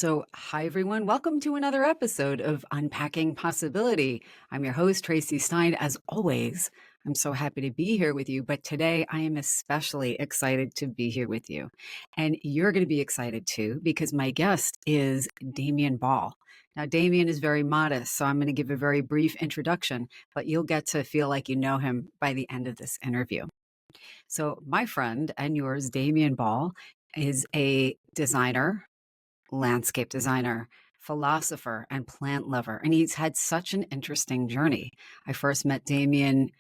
So, hi everyone. Welcome to another episode of Unpacking Possibility. I'm your host, Tracy Stein. As always, I'm so happy to be here with you. But today I am especially excited to be here with you. And you're going to be excited too, because my guest is Damien Ball. Now, Damien is very modest, so I'm going to give a very brief introduction, but you'll get to feel like you know him by the end of this interview. So, my friend and yours, Damien Ball, is a designer, landscape designer, philosopher, and plant lover. And he's had such an interesting journey. I first met Damien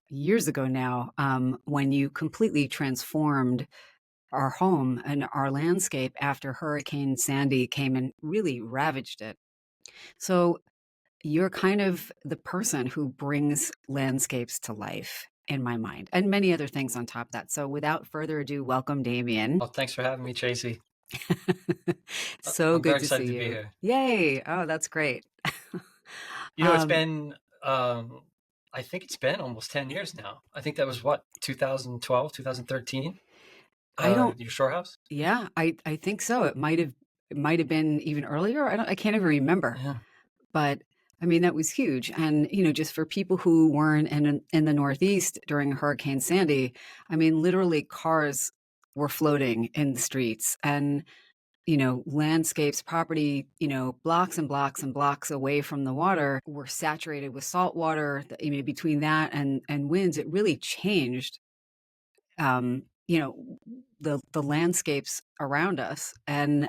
years ago now, when you completely transformed our home and our landscape after Hurricane Sandy came and really ravaged it. So you're kind of the person who brings landscapes to life in my mind, and many other things on top of that. So without further ado, welcome, Damien. Well, thanks for having me, Tracy. So I'm very good to excited see to be you. here. Yay. Oh, that's great. It's um, been, I think it's been almost 10 years now. I think that was what, 2012, 2013, I don't, your shore house? yeah, I think so. It might have been even earlier. I can't even remember. Yeah. But I mean, that was huge. And, just for people who weren't in the Northeast during Hurricane Sandy, I mean, literally cars were floating in the streets and, landscapes, property, blocks and blocks and blocks away from the water were saturated with salt water. Between that and winds, it really changed, um, you know, the landscapes around us. And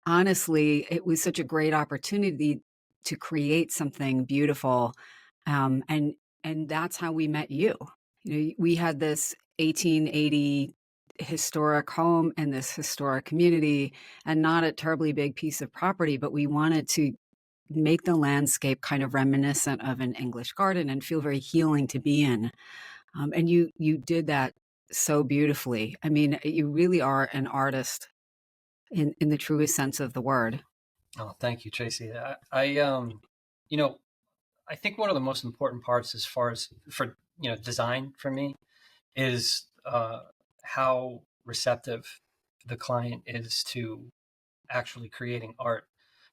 honestly, it was such a great opportunity to create something beautiful. And that's how we met you. We had this 1880 historic home and this historic community, and not a terribly big piece of property, but we wanted to make the landscape kind of reminiscent of an English garden and feel very healing to be in. And you did that so beautifully. I mean, you really are an artist in the truest sense of the word. Oh, thank you, Tracy. You know, I think one of the most important parts as far as for, design for me is how receptive the client is to actually creating art.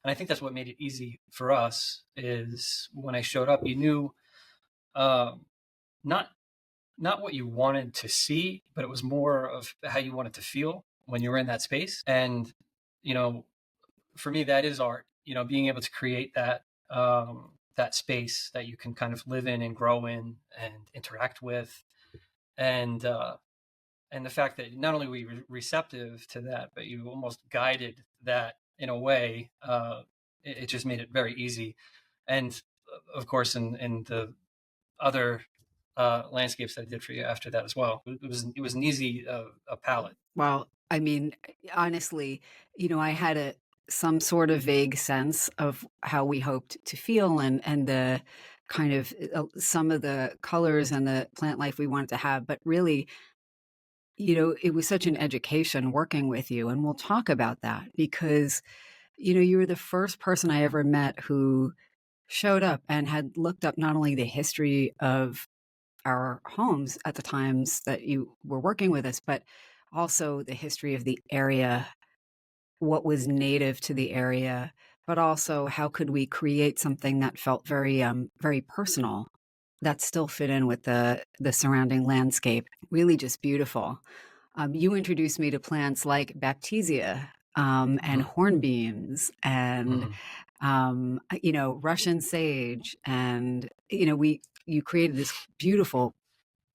And I think that's what made it easy for us is when I showed up, you knew um, not not what you wanted to see, but it was more of how you wanted to feel when you were in that space. And you know, for me, that is art. Being able to create that space that you can kind of live in and grow in and interact with, and and the fact that not only were you receptive to that, but you almost guided that in a way. It just made it very easy. And of course, in the other landscapes that I did for you after that as well. It was an easy a palette. Well, I mean, honestly, I had some sort of vague sense of how we hoped to feel and the kind of some of the colors and the plant life we wanted to have. But really, it was such an education working with you. And we'll talk about that because, you were the first person I ever met who showed up and had looked up not only the history of our homes at the times that you were working with us, but also the history of the area, what was native to the area, but also how could we create something that felt very personal that still fit in with the surrounding landscape. Really just beautiful. You introduced me to plants like baptisia, and Mm-hmm. hornbeams and, Mm-hmm. Russian sage. And, you created this beautiful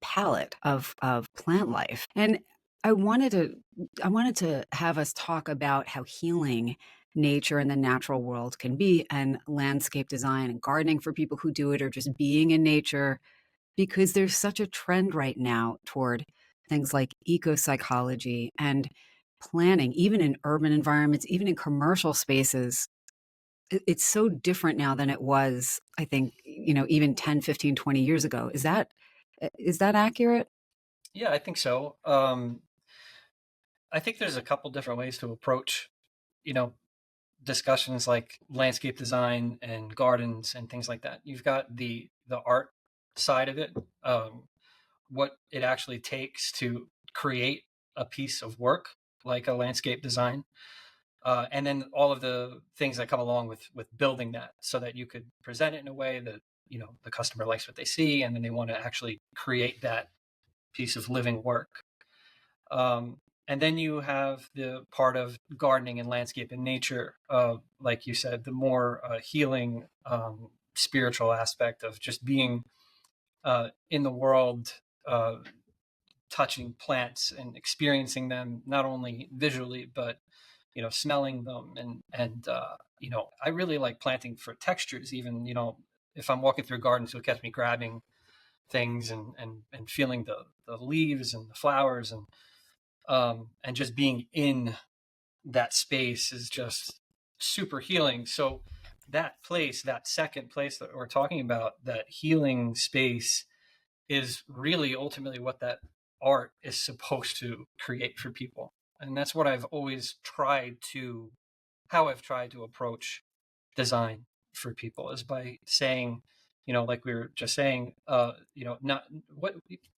palette of plant life. And I wanted to I wanted to have us talk about how healing nature and the natural world can be, and landscape design and gardening for people who do it, or just being in nature, because there's such a trend right now toward things like eco psychology and planning, even in urban environments, even in commercial spaces. It's so different now than it was, I think, even 10, 15, 20 years ago. Is that accurate? Yeah, I think so. I think there's a couple different ways to approach, you know, discussions like landscape design and gardens and things like that. You've got the art side of it, what it actually takes to create a piece of work like a landscape design. and then all of the things that come along with building that, so that you could present it in a way that the customer likes what they see, and then they want to actually create that piece of living work. Um, and then you have the part of gardening and landscape and nature, like you said, the more healing, spiritual aspect of just being in the world, uh, touching plants and experiencing them, not only visually but smelling them. And I really like planting for textures. Even if I'm walking through gardens, you'll catch me grabbing things and feeling the leaves and the flowers, and just being in that space is just super healing. So that place, that second place that we're talking about, that healing space, is really ultimately what that art is supposed to create for people. And that's what I've always tried to, how I've tried to approach design for people, is by saying, like we were just saying, not what,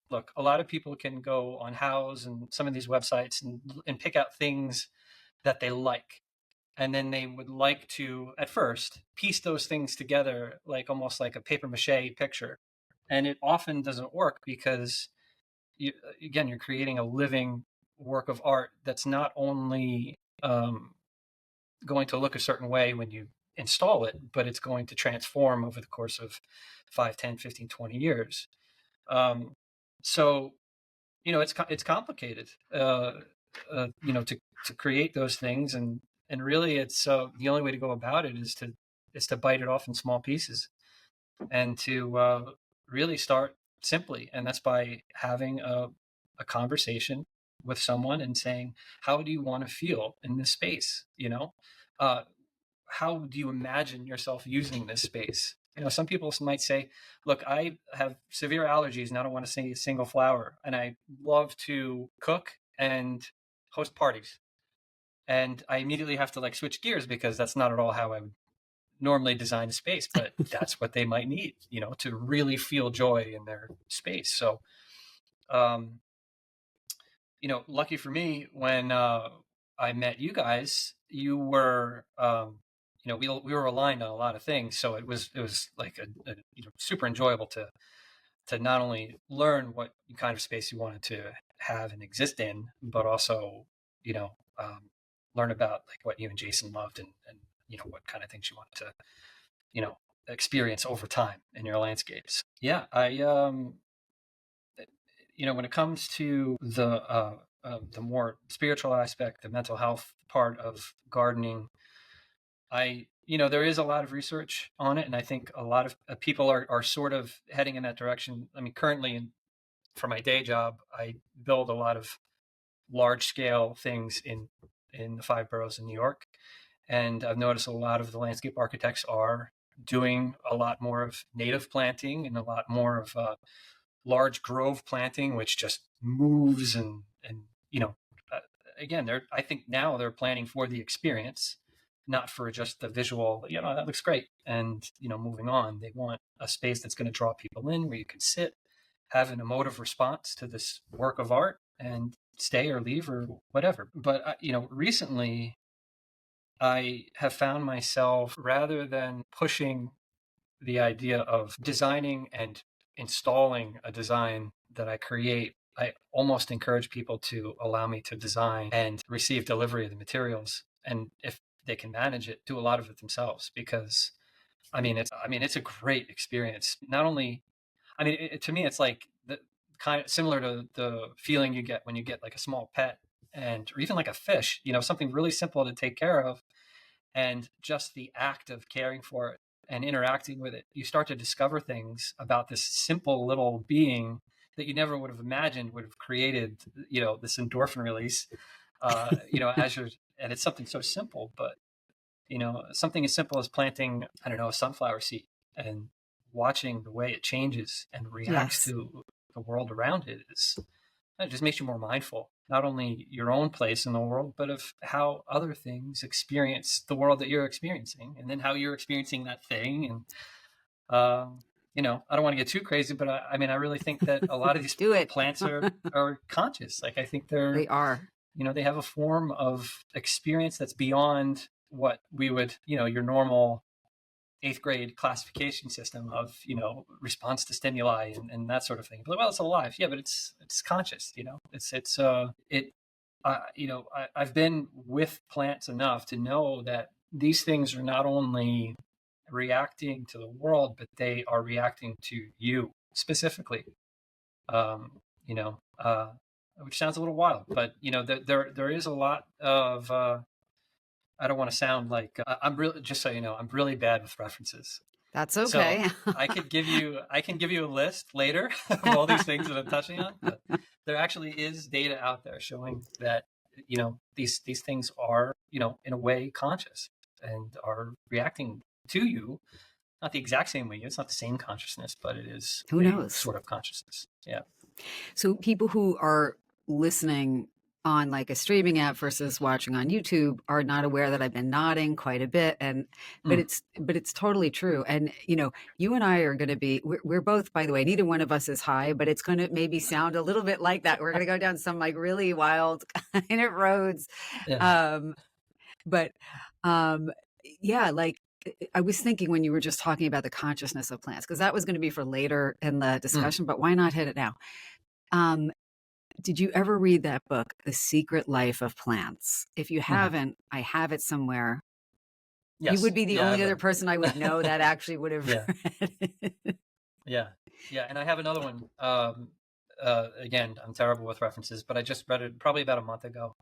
look, a lot of people can go on House and some of these websites and pick out things that they like. And then they would like to, at first, piece those things together, like almost like a paper mache picture. And it often doesn't work because, again, you're creating a living work of art that's not only going to look a certain way when you install it, but it's going to transform over the course of 5, 10, 15, 20 years. Um, so, it's complicated, to create those things. And really it's, the only way to go about it is to bite it off in small pieces, and to really start simply. And that's by having a conversation with someone and saying, how do you want to feel in this space? Uh, how do you imagine yourself using this space? Some people might say, look, I have severe allergies and I don't want to see a single flower. And I love to cook and host parties. And I immediately have to like switch gears because that's not at all how I would normally design a space, but that's what they might need, to really feel joy in their space. So, um, lucky for me, when I met you guys, you were, we were aligned on a lot of things. So it was like a super enjoyable to not only learn what kind of space you wanted to have and exist in, but also, you know, um, learn about like what you and Jason loved, and what kind of things you wanted to, you know, experience over time in your landscapes. Yeah, when it comes to the more spiritual aspect, the mental health part of gardening, there is a lot of research on it, and I think a lot of people are sort of heading in that direction. I mean, currently, for my day job, I build a lot of large scale things in the five boroughs in New York, and I've noticed a lot of the landscape architects are doing a lot more of native planting and a lot more of large grove planting, which just moves and uh, again, I think now they're planning for the experience, not for just the visual. That looks great, and moving on. They want a space that's going to draw people in, where you can sit, have an emotive response to this work of art, and stay or leave or whatever. But recently I have found myself, rather than pushing the idea of designing and installing a design that I create, I almost encourage people to allow me to design and receive delivery of the materials. And if they can manage it, do a lot of it themselves, because it's a great experience. Not only, to me, it's like the kind of similar to the feeling you get when you get like a small pet, or even like a fish, something really simple to take care of, and just the act of caring for it and interacting with it, you start to discover things about this simple little being that you never would have imagined would have created, this endorphin release, as you're, and it's something so simple, but, something as simple as planting, I don't know, a sunflower seed, and watching the way it changes and reacts Yes. to the world around it just makes you more mindful, not only your own place in the world, but of how other things experience the world that you're experiencing, and then how you're experiencing that thing. And, I don't want to get too crazy, but I really think that a lot of these Do it. plants are conscious. Like, I think they're, They are. they have a form of experience that's beyond what we would, your normal eighth grade classification system of, response to stimuli and that sort of thing. But, well, it's alive. Yeah, but it's conscious, I've been with plants enough to know that these things are not only reacting to the world, but they are reacting to you specifically. Um, you know, which sounds a little wild, but there is a lot of. I don't want to sound like I'm really, just so you know, I'm really bad with references. That's So okay. I can give you a list later of all these things that I'm touching on, but there actually is data out there showing that these things are, in a way conscious and are reacting to you. Not the exact same way. It's not the same consciousness, but it is Who a knows? sort of consciousness. Yeah. So people who are listening on like a streaming app versus watching on YouTube are not aware that I've been nodding quite a bit, and Mm. but it's totally true. And you and I are going to be we're both, by the way, neither one of us is high, but it's going to maybe sound a little bit like that. We're going to go down some like really wild kind of roads. Yeah. Um, but um, yeah, like I was thinking when you were just talking about the consciousness of plants, because that was going to be for later in the Mm. discussion, but why not hit it now? Um, did you ever read that book, The Secret Life of Plants? If you Hmm. haven't, I have it somewhere. You would Yes. be the Yeah, only I've other read person I would know it. that actually would have Yeah. read it. Yeah. Yeah. And I have another one. Again, I'm terrible with references, but I just read it probably about a month ago.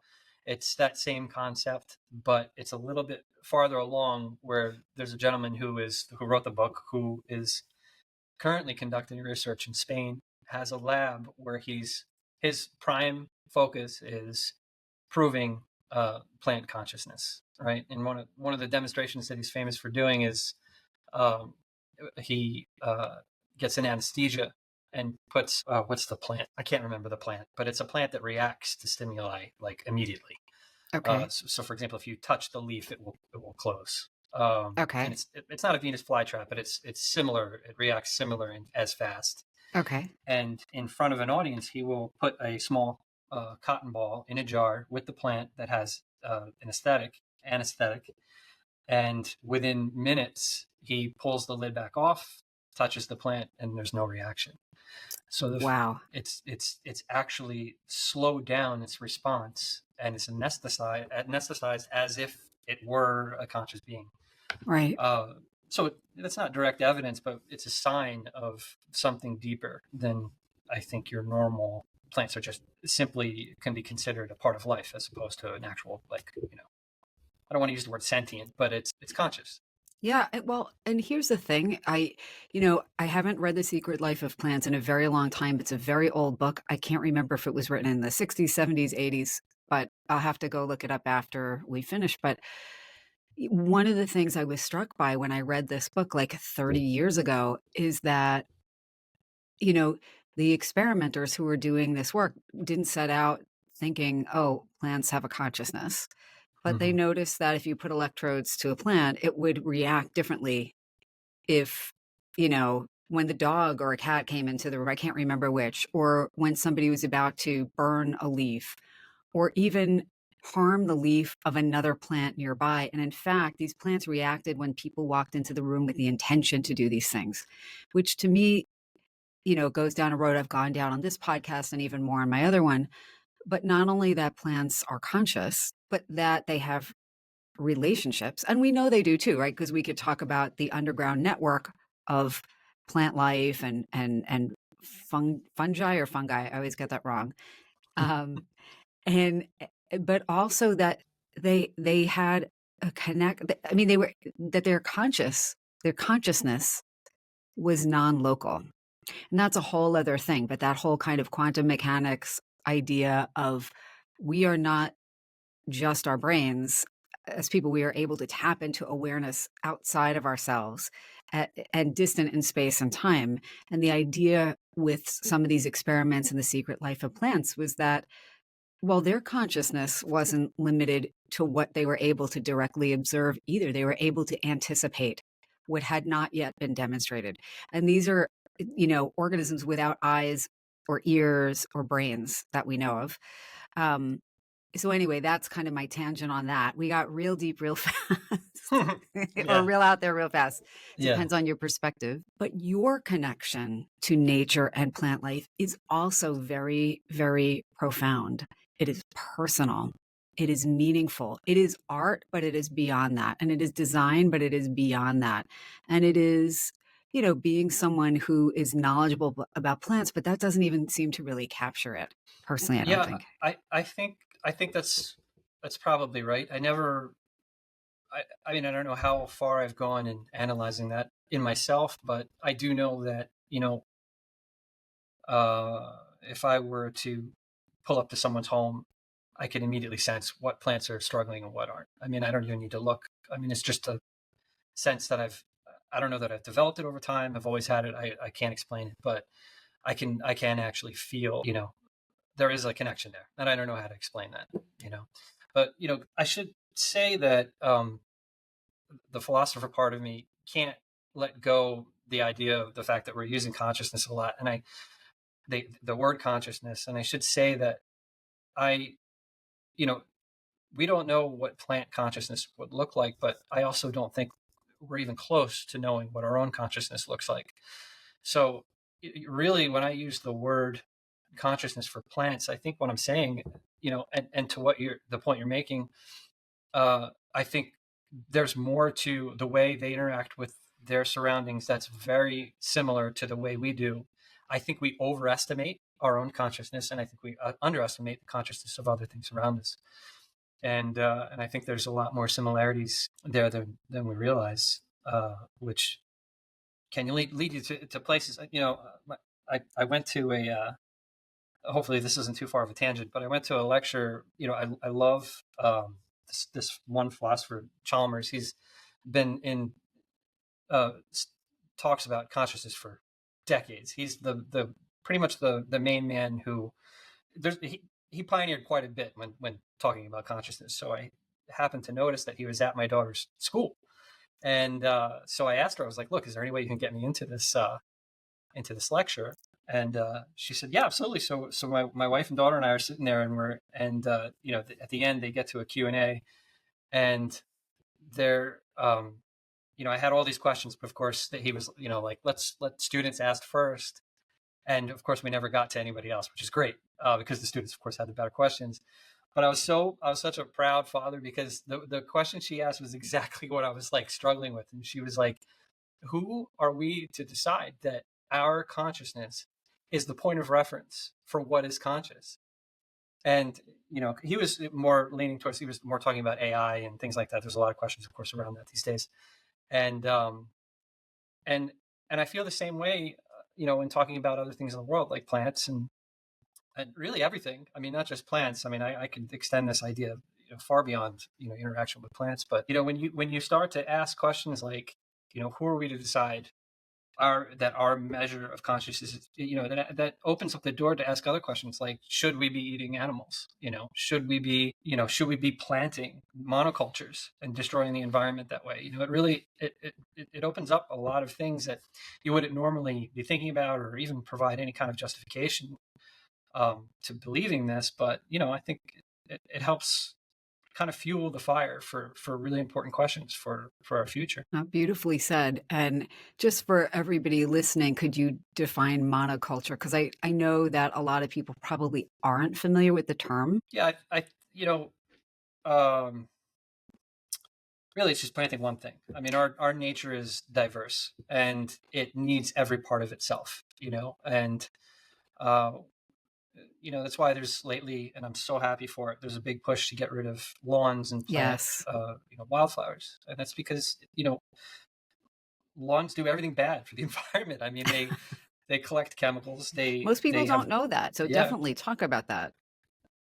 It's that same concept, but it's a little bit farther along, where there's a gentleman who wrote the book, who is currently conducting research in Spain, has a lab where his prime focus is proving plant consciousness, right? And one of the demonstrations that he's famous for doing is um, he gets an anesthesia and puts what's the plant? I can't remember the plant, but it's a plant that reacts to stimuli like immediately. Okay. So, for example, if you touch the leaf, it will close. And Okay. it's not a Venus flytrap, but it's similar. It reacts similar as fast. Okay. And in front of an audience, he will put a small cotton ball in a jar with the plant that has an anesthetic, and within minutes he pulls the lid back off, touches the plant, and there's no reaction. So Wow. it's actually slowed down its response, and it's anesthetized as if it were a conscious being. Right. Uh, so that's not direct evidence, but it's a sign of something deeper than, I think, your normal plants are just simply can be considered a part of life, as opposed to an actual, like, I don't want to use the word sentient, but it's conscious. Yeah, well, and here's the thing. I haven't read The Secret Life of Plants in a very long time. It's a very old book. I can't remember if it was written in the 60s, 70s, 80s, but I'll have to go look it up after we finish. But one of the things I was struck by when I read this book like 30 years ago is that, you know, the experimenters who were doing this work didn't set out thinking, oh, plants have a consciousness. But they Mm-hmm. noticed that if you put electrodes to a plant, it would react differently if, when the dog or a cat came into the room, I can't remember which, or when somebody was about to burn a leaf or even harm the leaf of another plant nearby. And in fact, these plants reacted when people walked into the room with the intention to do these things, which to me, goes down a road I've gone down on this podcast and even more on my other one. But not only that plants are conscious, but that they have relationships. And we know they do too, right? Because we could talk about the underground network of plant life and fungi or fungi. I always get that wrong. Um, and but also that they had a connect. I mean, they were that their consciousness was non-local, and that's a whole other thing. But that whole kind of quantum mechanics idea of we are not just our brains. As people, we are able to tap into awareness outside of ourselves and distant in space and time. And the idea with some of these experiments in The Secret Life of Plants was that, well, their consciousness wasn't limited to what they were able to directly observe either. They were able to anticipate what had not yet been demonstrated. And these are, organisms without eyes or ears or brains that we know of. Um, So anyway, that's kind of my tangent on that. We got real deep real fast or Yeah, real out there real fast. yeah, Depends on your perspective. But your connection to nature and plant life is also very, very profound. It is personal. It is meaningful. It is art, but it is beyond that. And it is design, but it is beyond that. And it is, being someone who is knowledgeable about plants, but that doesn't even seem to really capture it. Personally, I don't yeah. think. I think that's probably right. I mean, I don't know how far I've gone in analyzing that in myself, but I do know that, if I were to pull up to someone's home, I can immediately sense what plants are struggling and what aren't. I mean, I don't even need to look. I mean, it's just a sense that I don't know that I've developed it over time. I've always had it. I can't explain it, but I can actually feel, there is a connection there, and I don't know how to explain that, you know. But I should say that the philosopher part of me can't let go the idea of the fact that we're using consciousness a lot, and the word consciousness, and I should say that I, you know, we don't know what plant consciousness would look like, but I also don't think we're even close to knowing what our own consciousness looks like. So, really, when I use the word consciousness for plants, I think what I'm saying, and to the point you're making, I think there's more to the way they interact with their surroundings that's very similar to the way we do. I think we overestimate our own consciousness, and I think we underestimate the consciousness of other things around us. And I think there's a lot more similarities there than we realize, which can lead you to places. I went to a hopefully this isn't too far of a tangent, but I went to a lecture. I love this one philosopher, Chalmers. He's been in uh, talks about consciousness for decades. He's the pretty much the main man who he pioneered quite a bit when talking about consciousness. So I happened to notice that he was at my daughter's school, and so I asked her. I was like, "Look, is there any way you can get me into this lecture?" And she said, "Yeah, absolutely." So my wife and daughter and I are sitting there, and at the end they get to a Q&A, and they're I had all these questions, but of course that he was like, let's let students ask first, and of course we never got to anybody else, which is great, because the students of course had the better questions. But I was such a proud father, because the question she asked was exactly what I was like struggling with, and she was like, who are we to decide that our consciousness is the point of reference for what is conscious? And he was more leaning towards, he was more talking about AI and things like that. There's a lot of questions, of course, around that these days. And um and and I feel the same way, when talking about other things in the world, like plants and really everything. I mean, not just plants. I mean, I could extend this idea, far beyond interaction with plants. But when you start to ask questions like, who are we to decide our measure of consciousness is, that opens up the door to ask other questions like, should we be eating animals? Should we be planting monocultures and destroying the environment that way? It really it opens up a lot of things that you wouldn't normally be thinking about, or even provide any kind of justification to believing this. But I think it helps kind of fuel the fire for really important questions for our future. Beautifully said. And just for everybody listening, could you define monoculture? Because I know that a lot of people probably aren't familiar with the term. Yeah, I um, really, it's just planting one thing. I mean, our nature is diverse, and it needs every part of itself. And uh, that's why there's lately, and I'm so happy for it, there's a big push to get rid of lawns and plant Yes. wildflowers, and that's because lawns do everything bad for the environment. I mean, they collect chemicals. They Most people they have don't know that. So yeah, definitely talk about that.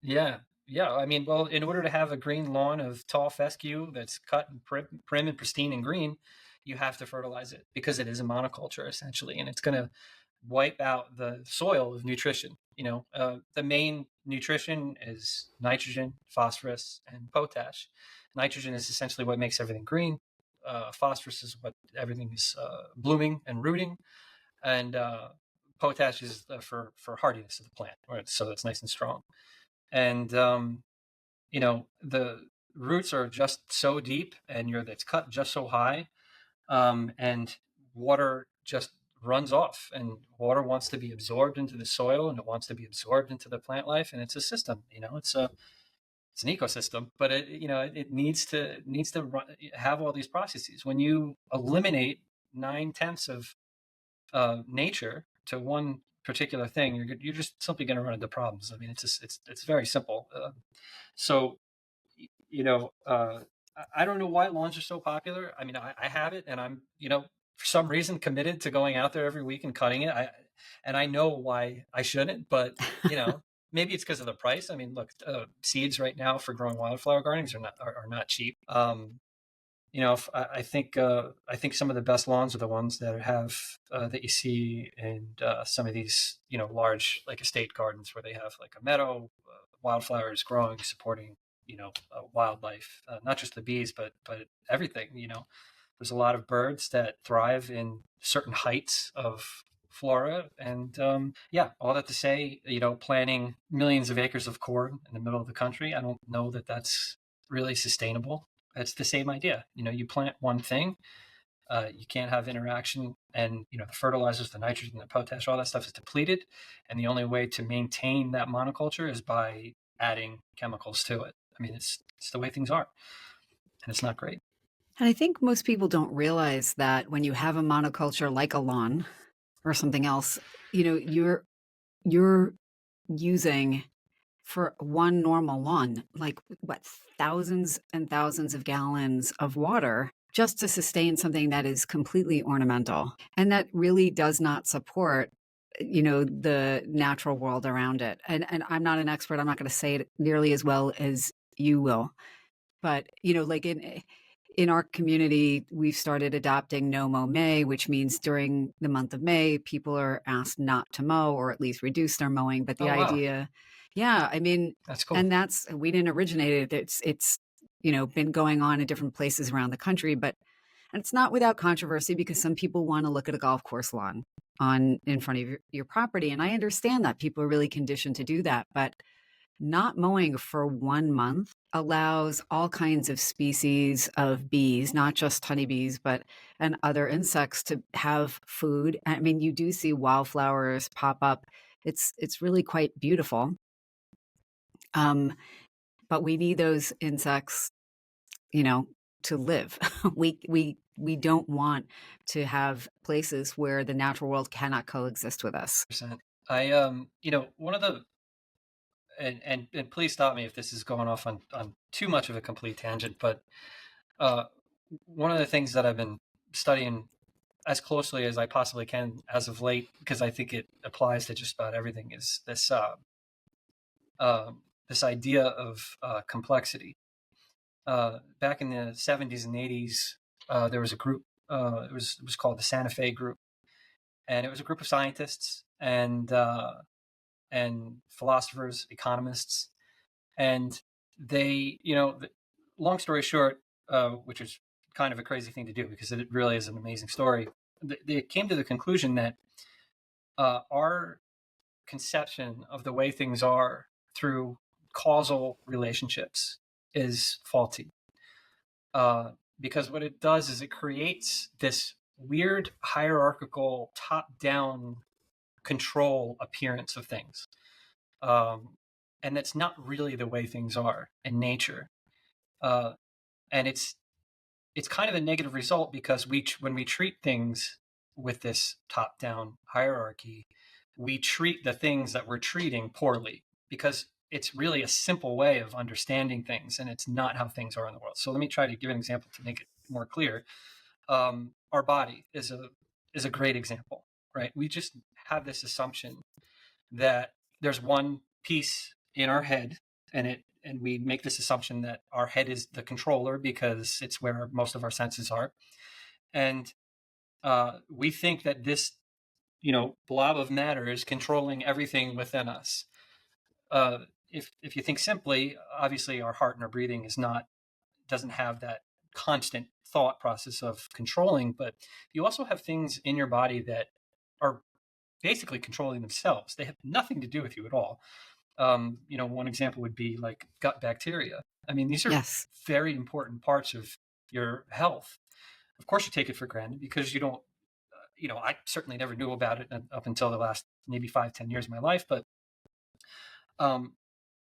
yeah, yeah. I mean, well, in order to have a green lawn of tall fescue that's cut and prim and pristine and green, you have to fertilize it, because it is a monoculture essentially, and it's going to wipe out the soil of nutrition. The main nutrition is nitrogen, phosphorus, and potash. Nitrogen is essentially what makes everything green. Phosphorus is what everything is blooming and rooting, and potash is for hardiness of the plant, right? So it's nice and strong. And the roots are just so deep, and it's cut just so high, and water just runs off, and water wants to be absorbed into the soil, and it wants to be absorbed into the plant life, and it's a system. It's an ecosystem, but it needs to have all these processes. When you eliminate 9/10 of nature to one particular thing, you're just simply going to run into problems. I mean, it's very simple. So you know, I don't know why lawns are so popular. I mean, I have it, and I'm, for some reason committed to going out there every week and cutting it. And I know why I shouldn't, but maybe it's because of the price. I mean, look, seeds right now for growing wildflower gardenings are not cheap. I think some of the best lawns are the ones that have that you see in some of these large like estate gardens where they have like a meadow, wildflowers growing, supporting wildlife, not just the bees but everything. There's a lot of birds that thrive in certain heights of flora, and yeah, all that to say, planting millions of acres of corn in the middle of the country, I don't know that that's really sustainable. It's the same idea. You plant one thing, you can't have interaction, and the fertilizers, the nitrogen, the potash, all that stuff is depleted, and the only way to maintain that monoculture is by adding chemicals to it. I mean, it's the way things are, and it's not great. And I think most people don't realize that when you have a monoculture like a lawn or something else, you're using for one normal lawn, like what, thousands and thousands of gallons of water just to sustain something that is completely ornamental and that really does not support the natural world around it. And I'm not an expert. I'm not going to say it nearly as well as you will. But, like in our community, we've started adopting no mow May, which means during the month of May, people are asked not to mow or at least reduce their mowing. But the Oh wow, idea, yeah, I mean, that's cool. and we didn't originate it. It's been going on in different places around the country, but and it's not without controversy because some people want to look at a golf course lawn on in front of your property. And I understand that people are really conditioned to do that, but not mowing for 1 month allows all kinds of species of bees, not just honeybees, but and other insects to have food. I mean, you do see wildflowers pop up. It's really quite beautiful. Um, but we need those insects, you know, to live. We don't want to have places where the natural world cannot coexist with us. Percent. One of the and please stop me if this is going off on too much of a complete tangent, but uh, one of the things that I've been studying as closely as I possibly can as of late, because I think it applies to just about everything, is this idea of complexity. Back in the 70s and 80s, there was a group. It was called the Santa Fe Group, and it was a group of scientists and philosophers, economists, and they, long story short, which is kind of a crazy thing to do because it really is an amazing story. They came to the conclusion that our conception of the way things are through causal relationships is faulty. Because what it does is it creates this weird hierarchical top-down control appearance of things. And that's not really the way things are in nature. Uh, and it's kind of a negative result because when we treat things with this top-down hierarchy, we treat the things that we're treating poorly because it's really a simple way of understanding things, and it's not how things are in the world. So let me try to give an example to make it more clear. Our body is a great example, right? We just have this assumption that there's one piece in our head, and we make this assumption that our head is the controller because it's where most of our senses are, and we think that this blob of matter is controlling everything within us. If you think simply, obviously our heart and our breathing doesn't have that constant thought process of controlling, but you also have things in your body that are basically controlling themselves. They have nothing to do with you at all. One example would be like gut bacteria. I mean, these are Yes. very important parts of your health. Of course, you take it for granted because you don't, I certainly never knew about it up until the last maybe 5, 10 years of my life. But um,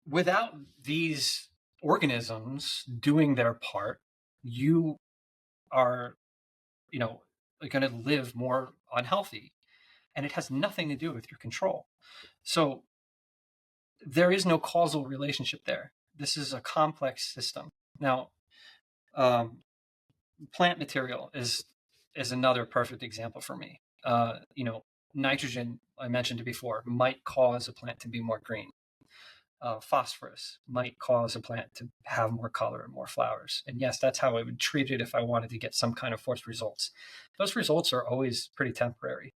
without these organisms doing their part, you are, you know, going to live more unhealthy, and it has nothing to do with your control. So there is no causal relationship there. This is a complex system. Now, um, plant material is another perfect example for me. Nitrogen, I mentioned it before, might cause a plant to be more green. Phosphorus might cause a plant to have more color and more flowers. And yes, that's how I would treat it if I wanted to get some kind of forced results. Those results are always pretty temporary.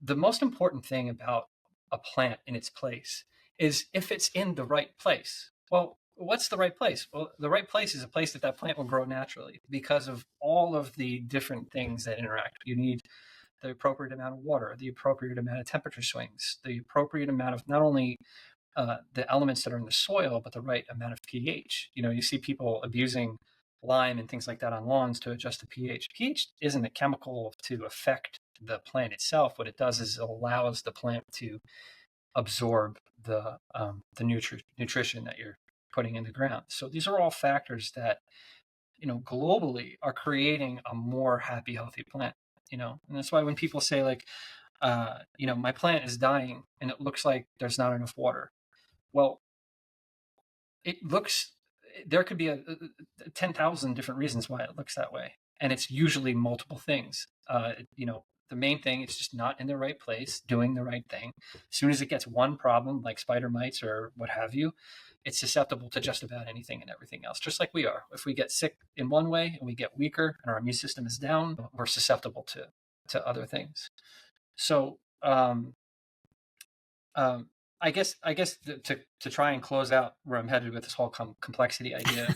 The most important thing about a plant in its place is if it's in the right place. Well, what's the right place? Well, the right place is a place that that plant will grow naturally because of all of the different things that interact. You need the appropriate amount of water, the appropriate amount of temperature swings, the appropriate amount of not only the elements that are in the soil, but the right amount of pH. You see people abusing lime and things like that on lawns to adjust the pH. pH isn't a chemical to affect the plant itself. What it does is it allows the plant to absorb the nutrition that you're putting in the ground. So these are all factors that globally are creating a more happy, healthy plant. And that's why when people say like, my plant is dying and it looks like there's not enough water. Well, it looks there could be 10,000 different reasons why it looks that way, and it's usually multiple things. The main thing is just not in the right place, doing the right thing. As soon as it gets one problem, like spider mites or what have you, it's susceptible to just about anything and everything else, just like we are. If we get sick in one way and we get weaker and our immune system is down, we're susceptible to other things. So um, to try and close out where I'm headed with this whole complexity idea,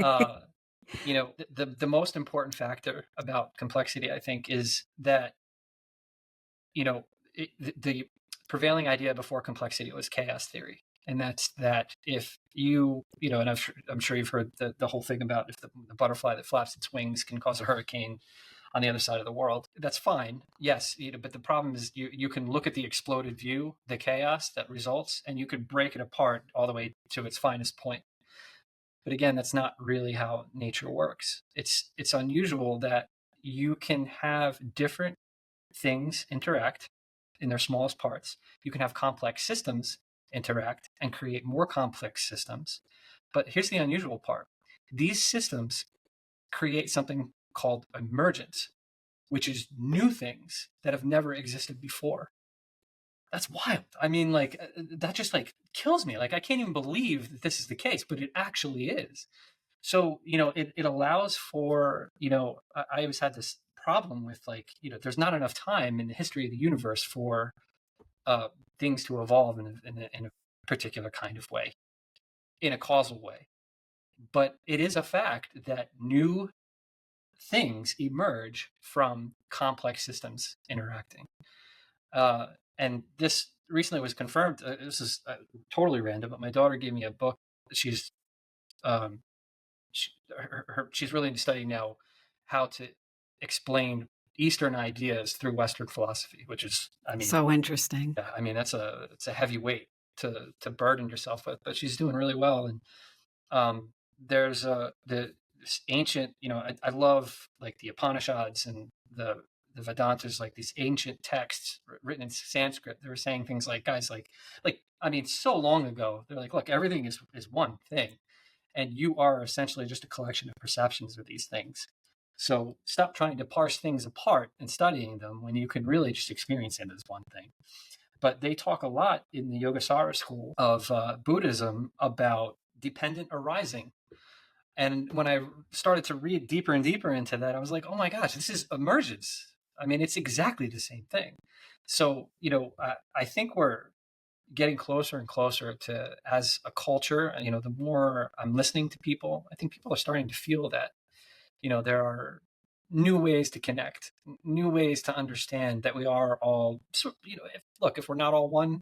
uh, the most important factor about complexity, I think, is that the prevailing idea before complexity was chaos theory, and that's that if and I'm sure you've heard the whole thing about if the butterfly that flaps its wings can cause a hurricane on the other side of the world. That's fine. Yes, but the problem is you can look at the exploded view, the chaos that results, and you could break it apart all the way to its finest point. But again, that's not really how nature works. It's unusual that you can have different things interact in their smallest parts. You can have complex systems interact and create more complex systems. But here's the unusual part. These systems create something called emergence, which is new things that have never existed before. That's wild. I mean, like, that just like kills me. Like, I can't even believe that this is the case, but it actually is. So, it allows for, I always had this problem with like, there's not enough time in the history of the universe for uh, things to evolve in a particular kind of way, in a causal way. But it is a fact that new things emerge from complex systems interacting. And this recently was confirmed. This is totally random, but my daughter gave me a book. She's um, she's really studying now how to explain Eastern ideas through Western philosophy, which is, I mean, So interesting. yeah, I mean it's a heavy weight to burden yourself with, but she's doing really well. And there's this ancient, I love like the Upanishads and the Vedantas, like these ancient texts written in Sanskrit. They were saying things like, guys, like I mean, so long ago, they're like, look, everything is one thing, and you are essentially just a collection of perceptions of these things. So stop trying to parse things apart and studying them when you can really just experience it as one thing. But they talk a lot in the Yogasara school of Buddhism about dependent arising. And when I started to read deeper and deeper into that, I was like, oh my gosh, this is emergence. I mean, it's exactly the same thing. So, I think we're getting closer and closer to, as a culture, the more I'm listening to people, I think people are starting to feel that, there are new ways to connect, new ways to understand that we are all, if we're not all one,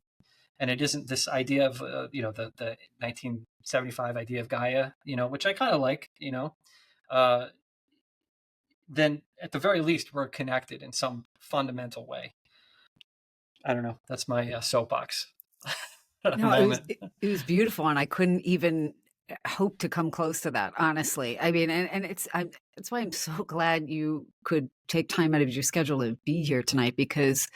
and it isn't this idea of the 1975 idea of Gaia, which I kind of like, uh, then at the very least we're connected in some fundamental way. I don't know. That's my soapbox No, moment. it was beautiful, and I couldn't even hope to come close to that, honestly. I mean, and it's why I'm so glad you could take time out of your schedule to be here tonight because,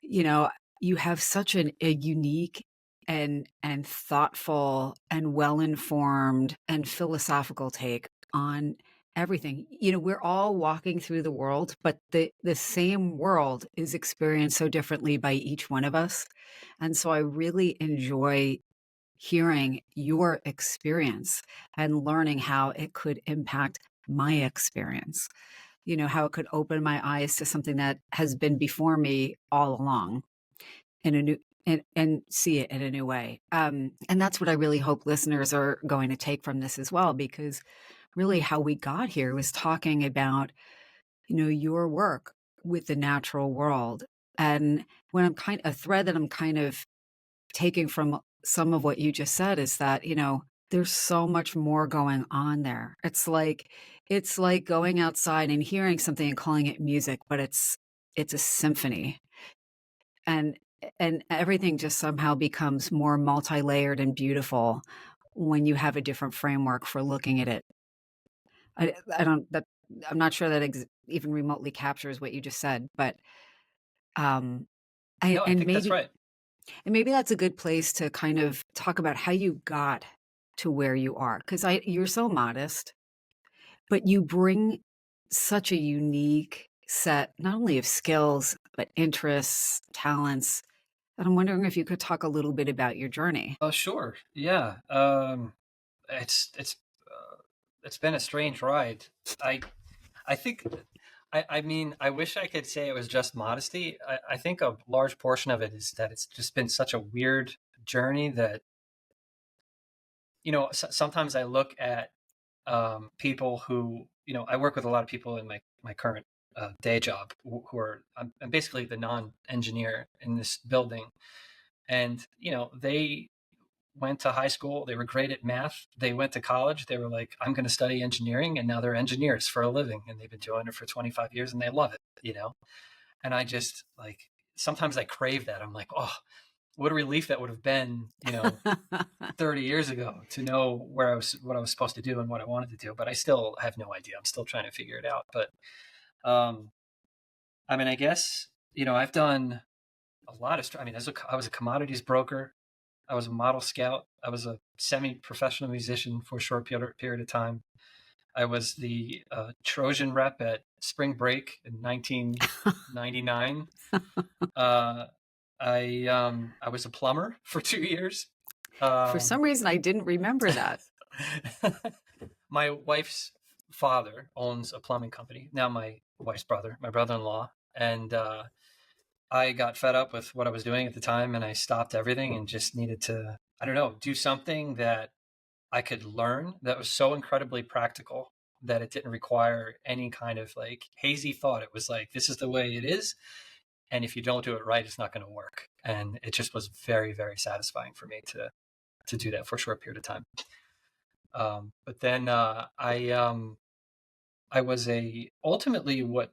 you know, you have such a unique and thoughtful and well-informed and philosophical take on everything. You know, we're all walking through the world, but the same world is experienced so differently by each one of us. And so I really enjoy hearing your experience and learning how it could impact my experience. You know, how it could open my eyes to something that has been before me all along in a new and see it in a new way. And that's what I really hope listeners are going to take from this as well, because really how we got here was talking about, you know, your work with the natural world. And when I'm kind a thread that I'm kind of taking from some of what you just said is that, you know, there's so much more going on there. It's like going outside and hearing something and calling it music, but it's a symphony. And and everything just somehow becomes more multi-layered and beautiful when you have a different framework for looking at it. I don't that I'm not sure that even remotely captures what you just said, but um No, I and think that's maybe right. And maybe that's a good place to kind of talk about how you got to where you are, because I you're so modest, but you bring such a unique set, not only of skills, but interests, talents, and I'm wondering if you could talk a little bit about your journey. Oh, sure. Yeah. It's it's it's been a strange ride. I I think I mean, I wish I could say it was just modesty. I think a large portion of it is that it's just been such a weird journey that, sometimes I look at people who, I work with a lot of people in my current day job who are, I'm basically the non-engineer in this building. And, they went to high school. They were great at math. They went to college. They were like, I'm going to study engineering. And now they're engineers for a living. And they've been doing it for 25 years and they love it. And I just like, sometimes I crave that. I'm like, oh, what a relief that would have been, 30 years ago to know what I was supposed to do and what I wanted to do. But I still have no idea. I'm still trying to figure it out. But um, I mean, I guess, I've done a lot of, I mean, I was a commodities broker. I was a model scout. I was a semi-professional musician for a short period of time. I was the Trojan rep at spring break in 1999. Uh, I was a plumber for 2 years. For Um, some reason, I didn't remember that. my wife's father owns a plumbing company. Now my wife's brother, my brother-in-law, and I got fed up with what I was doing at the time, and I stopped everything and just needed to, I don't know, do something that I could learn that was so incredibly practical that it didn't require any kind of like hazy thought. It was like, this is the way it is. And if you don't do it right, it's not going to work. And it just was very, very satisfying for me to do that for a short period of time. But then I was ultimately what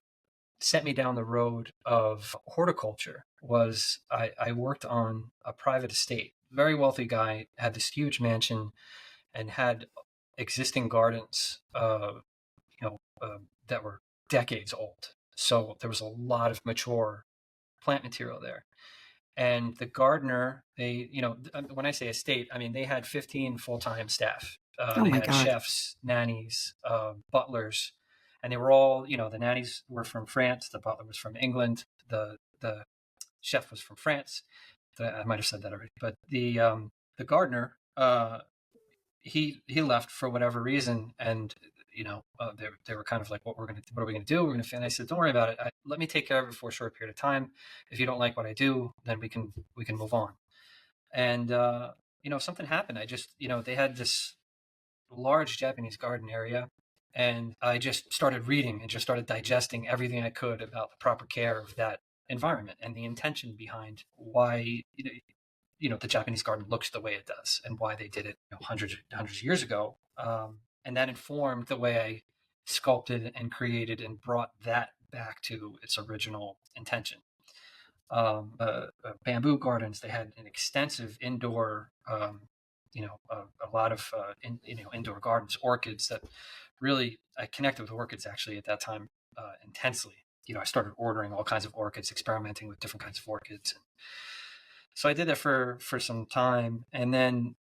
sent me down the road of horticulture was I worked on a private estate. Very wealthy guy had this huge mansion and had existing gardens, that were decades old. So there was a lot of mature plant material there. And the gardener, when I say estate, I mean they had 15 full-time staff. Oh They my had god. chefs, nannies, butlers, and they were all, the nannies were from France, the butler was from England, the chef was from France. I might have said that already, but the gardener, he left for whatever reason, and they were kind of like, what are we gonna do? And I said, don't worry about it. Let me take care of it for a short period of time. If you don't like what I do, then we can move on. And something happened. I just, they had this large Japanese garden area, and I just started reading and just started digesting everything I could about the proper care of that environment and the intention behind why. the Japanese garden looks the way it does and why they did it hundreds of years ago. And that informed the way I sculpted and created and brought that back to its original intention. Bamboo gardens, they had an extensive indoor, a lot of indoor gardens, orchids that really I connected with orchids actually at that time intensely. I started ordering all kinds of orchids, experimenting with different kinds of orchids. So I did that for some time, and then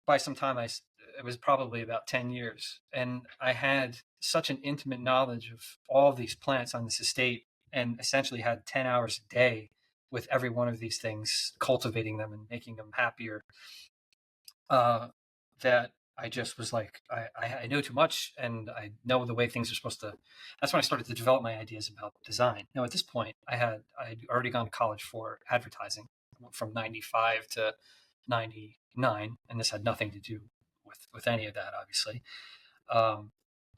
by some time it was probably about 10 years, and I had such an intimate knowledge of all of these plants on this estate, and essentially had 10 hours a day with every one of these things, cultivating them and making them happier, uh, that I just was like, I know too much, and I know the way things are supposed to. That's when I started to develop my ideas about design. Now, at this point, I'd already gone to college for advertising from 95 to 99, and this had nothing to do with any of that, obviously. Um,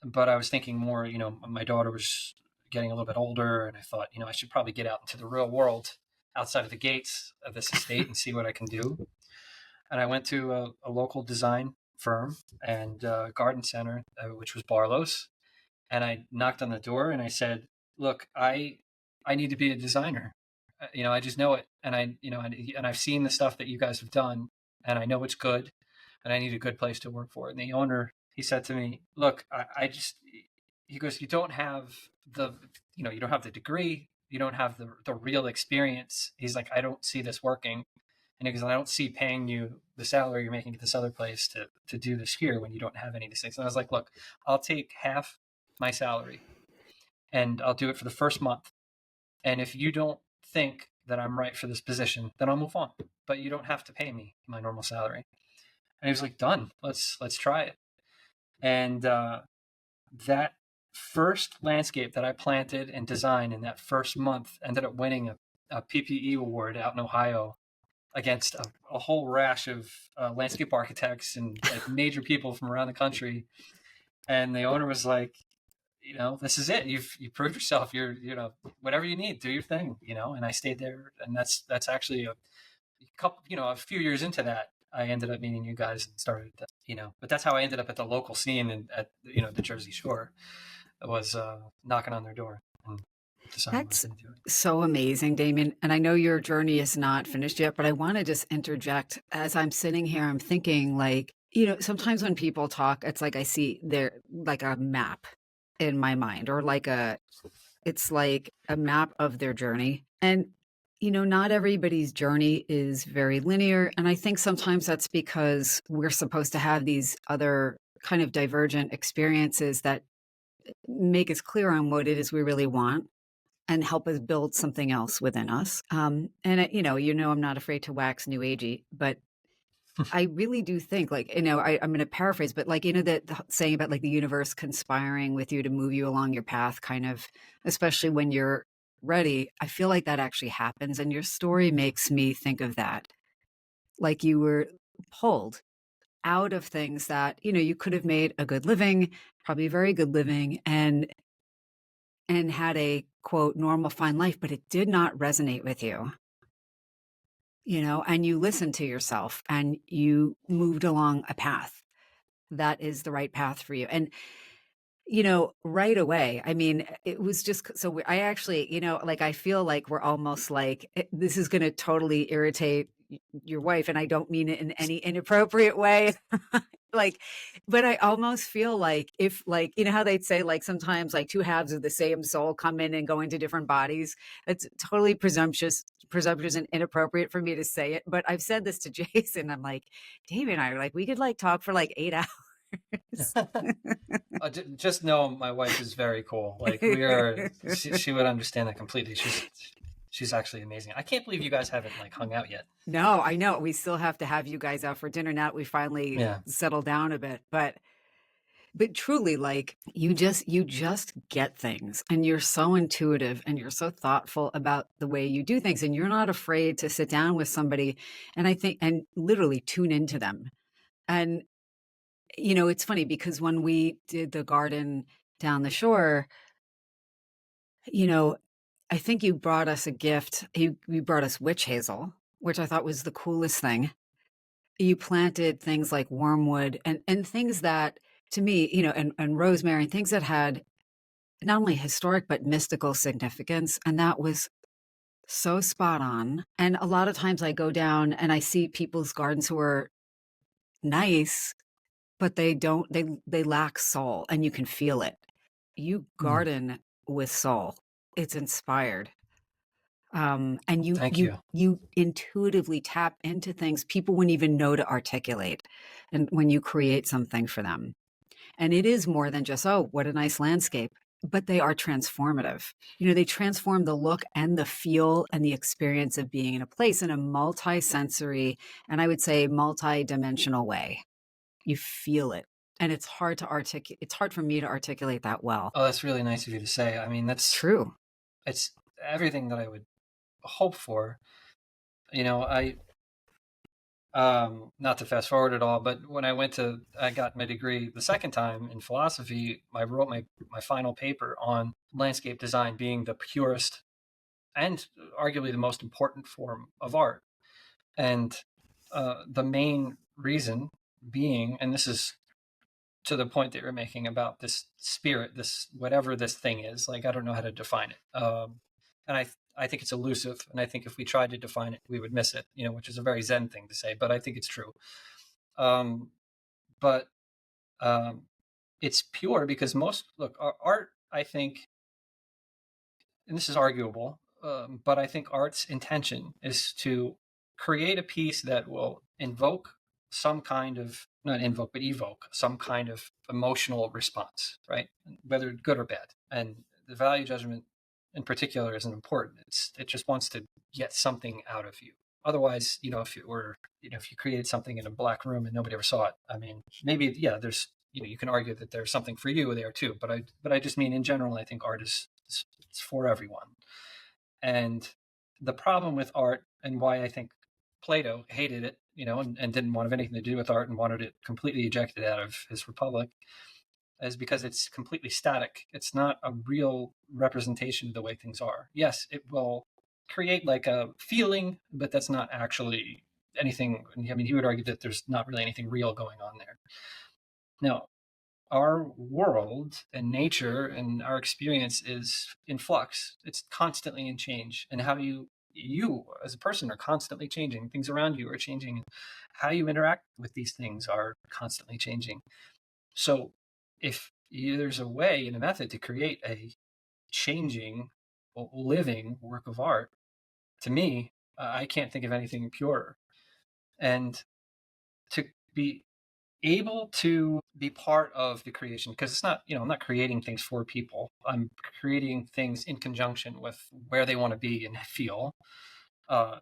but I was thinking more, my daughter was getting a little bit older, and I thought, I should probably get out into the real world outside of the gates of this estate and see what I can do. And I went to a local design firm and garden center, which was Barlow's. And I knocked on the door and I said, "Look, I need to be a designer. I just know it, and and I've seen the stuff that you guys have done, and I know it's good, and I need a good place to work for." And the owner, he said to me, "Look, I just," he goes, "You don't have you don't have the degree, you don't have the real experience." He's like, "I don't see this working." And he goes, "I don't see paying you the salary you're making at this other place to do this here when you don't have any of these things." And I was like, "Look, I'll take half my salary and I'll do it for the first month. And if you don't think that I'm right for this position, then I'll move on. But you don't have to pay me my normal salary." And he was like, "Done. Let's try it." And that first landscape that I planted and designed in that first month ended up winning a PPE award out in Ohio against a whole rash of landscape architects and like major people from around the country. And the owner was like, "This is it. You proved yourself. You're, whatever you need, do your thing." And I stayed there, and that's actually a couple, a few years into that, I ended up meeting you guys and started, but that's how I ended up at the local scene and at, the Jersey Shore. I was knocking on their door and deciding what I was That's going to do. so amazing, Damien. And I know your journey is not finished yet, but I want to just interject. As I'm sitting here, I'm thinking like, sometimes when people talk, it's like I see their like a map in my mind, or it's like a map of their journey. And, not everybody's journey is very linear. And I think sometimes that's because we're supposed to have these other kind of divergent experiences that make us clear on what it is we really want and help us build something else within us. And I'm not afraid to wax new agey, but I really do think, like, I'm going to paraphrase, but like, that the saying about like the universe conspiring with you to move you along your path, kind of, especially when you're ready. I feel like that actually happens, and your story makes me think of that. Like you were pulled out of things that you could have made a good living, probably a very good living, and had a quote normal fine life, but it did not resonate with you, and you listened to yourself and you moved along a path that is the right path for you. And right away, I mean, it was just so I actually, like I feel like we're almost like this is going to totally irritate your wife, and I don't mean it in any inappropriate way. Like, but I almost feel like if, like, how they'd say, like, sometimes like two halves of the same soul come in and go into different bodies. It's totally presumptuous and inappropriate for me to say it, but I've said this to Jason. I'm like, David and I are like, we could like talk for like 8 hours. Just know my wife is very cool. Like she would understand that completely. She's actually amazing. I can't believe you guys haven't like hung out yet. No, I know. We still have to have you guys out for dinner now that we finally Yeah. settled down a bit. But truly, like you just get things, and you're so intuitive and you're so thoughtful about the way you do things, and you're not afraid to sit down with somebody and I think and literally tune into them. And it's funny because when we did the garden down the shore, you know, I think you brought us a gift. You brought us witch hazel, which I thought was the coolest thing. You planted things like wormwood and things that to me, and rosemary and things that had not only historic but mystical significance, and that was so spot on. And a lot of times I go down and I see people's gardens who are nice, but they lack soul, and you can feel it. You Mm, garden with soul. It's inspired. And you thank you you. you intuitively tap into things people wouldn't even know to articulate, and when you create something for them. And it is more than just, "Oh, what a nice landscape," but they are transformative. They transform the look and the feel and the experience of being in a place in a multi-sensory, and I would say multi-dimensional way. You feel it, and it's hard for me to articulate that well. Oh, that's really nice of you to say. I mean, True. it's everything that I would hope for. I not to fast forward at all, but when I got my degree the second time in philosophy, I wrote my final paper on landscape design being the purest and arguably the most important form of art. And the main reason being, and this is to the point that you're making about this spirit, this whatever this thing is, like I don't know how to define it. And I think it's elusive, and I think if we tried to define it, we would miss it. Which is a very Zen thing to say, but I think it's true. Um, but um, it's pure because most look art. I think, and this is arguable, but I think art's intention is to create a piece that will invoke some kind of not invoke but evoke some kind of emotional response, right? Whether good or bad. And the value judgment in particular isn't important. It just wants to get something out of you. Otherwise, if you created something in a black room and nobody ever saw it, I mean, maybe yeah, there's you can argue that there's something for you there too. But I just mean in general, I think art is it's for everyone. And the problem with art, and why I think Plato hated it, and didn't want to have anything to do with art and wanted it completely ejected out of his Republic, is because it's completely static. It's not a real representation of the way things are. Yes, it will create like a feeling, but that's not actually anything. I mean, he would argue that there's not really anything real going on there. Now, our world and nature and our experience is in flux. It's constantly in change. And how you as a person are constantly changing. Things around you are changing. How you interact with these things are constantly changing. So if there's a way and a method to create a changing, living work of art, to me, I can't think of anything purer. And to be able to be part of the creation, because it's not, I'm not creating things for people. I'm creating things in conjunction with where they want to be and feel.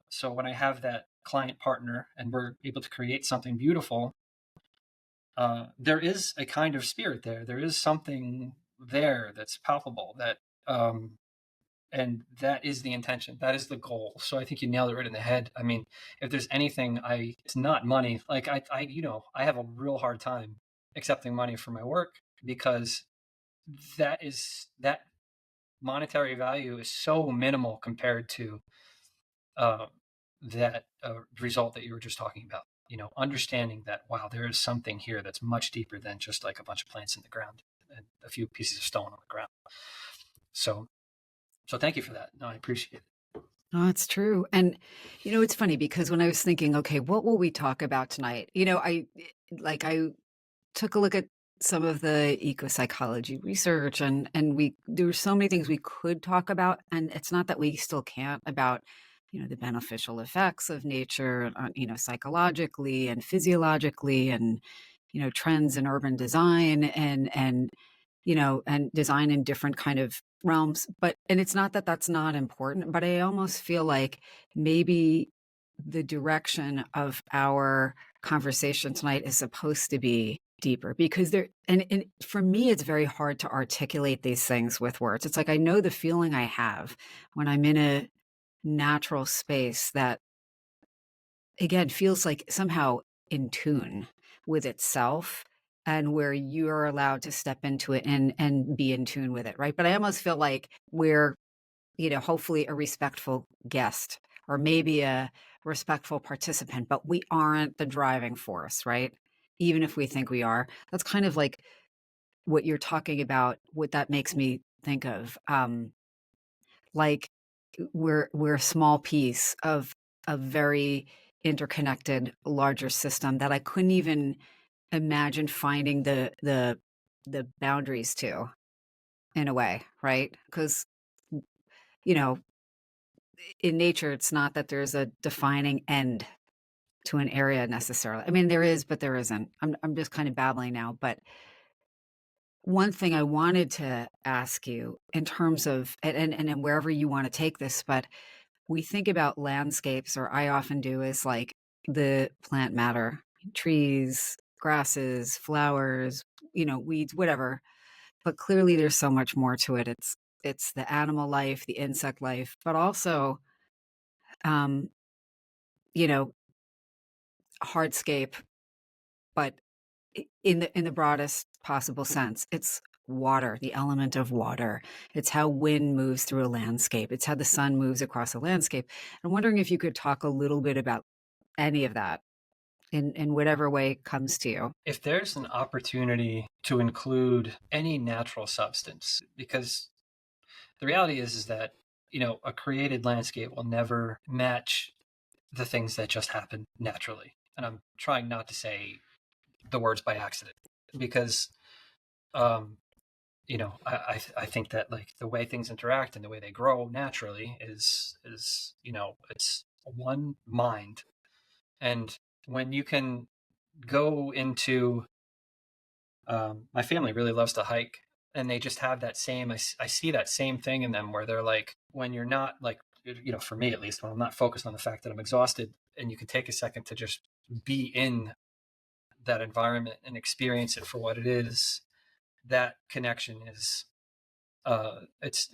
So when I have that client partner and we're able to create something beautiful, there is a kind of spirit there. There is something there that's palpable um, and that is the intention. That is the goal. So I think you nailed it right in the head. I mean, if there's anything, it's not money. Like I have a real hard time accepting money for my work because that monetary value is so minimal compared to uh, that result that you were just talking about. Understanding that wow, there is something here that's much deeper than just like a bunch of plants in the ground and a few pieces of stone on the ground. So, so thank you for that. No, I appreciate it. Oh, it's true. And, it's funny because when I was thinking, okay, what will we talk about tonight? I took a look at some of the eco psychology research, and there were so many things we could talk about. And it's not that we still can't about, the beneficial effects of nature, psychologically and physiologically, and, trends in urban design and design in different kind of realms. And it's not that that's not important, but I almost feel like maybe the direction of our conversation tonight is supposed to be deeper because and for me it's very hard to articulate these things with words. It's like I know the feeling I have when I'm in a natural space that again feels like somehow in tune with itself, and where you're allowed to step into it and be in tune with it, right? But I almost feel like we're hopefully a respectful guest or maybe a respectful participant, but we aren't the driving force, right? Even if we think we are. That's kind of like what you're talking about, what that makes me think of. Like we're a small piece of a very interconnected larger system that I couldn't even imagine finding the boundaries to, in a way, right? Because, you know, in nature, it's not that there's a defining end to an area necessarily. I mean, there is, but there isn't. I'm just kind of babbling now, but one thing I wanted to ask you in terms of and wherever you want to take this, but we think about landscapes, or I often do, is like the plant matter, trees, grasses, flowers, weeds, whatever. But clearly there's so much more to it. It's the animal life, the insect life, but also um, you know, hardscape, but in the broadest possible sense. It's water, the element of water. It's how wind moves through a landscape. It's how the sun moves across a landscape. I'm wondering if you could talk a little bit about any of that in whatever way comes to you. If there's an opportunity to include any natural substance, because the reality is that a created landscape will never match the things that just happen naturally. And I'm trying not to say the words by accident, because um, I think that like the way things interact and the way they grow naturally is it's one mind. And when you can go into my family really loves to hike, and they just have that same I see that same thing in them, where they're like, when you're not like, for me at least, when I'm not focused on the fact that I'm exhausted, and you can take a second to just be in that environment and experience it for what it is, that connection is it's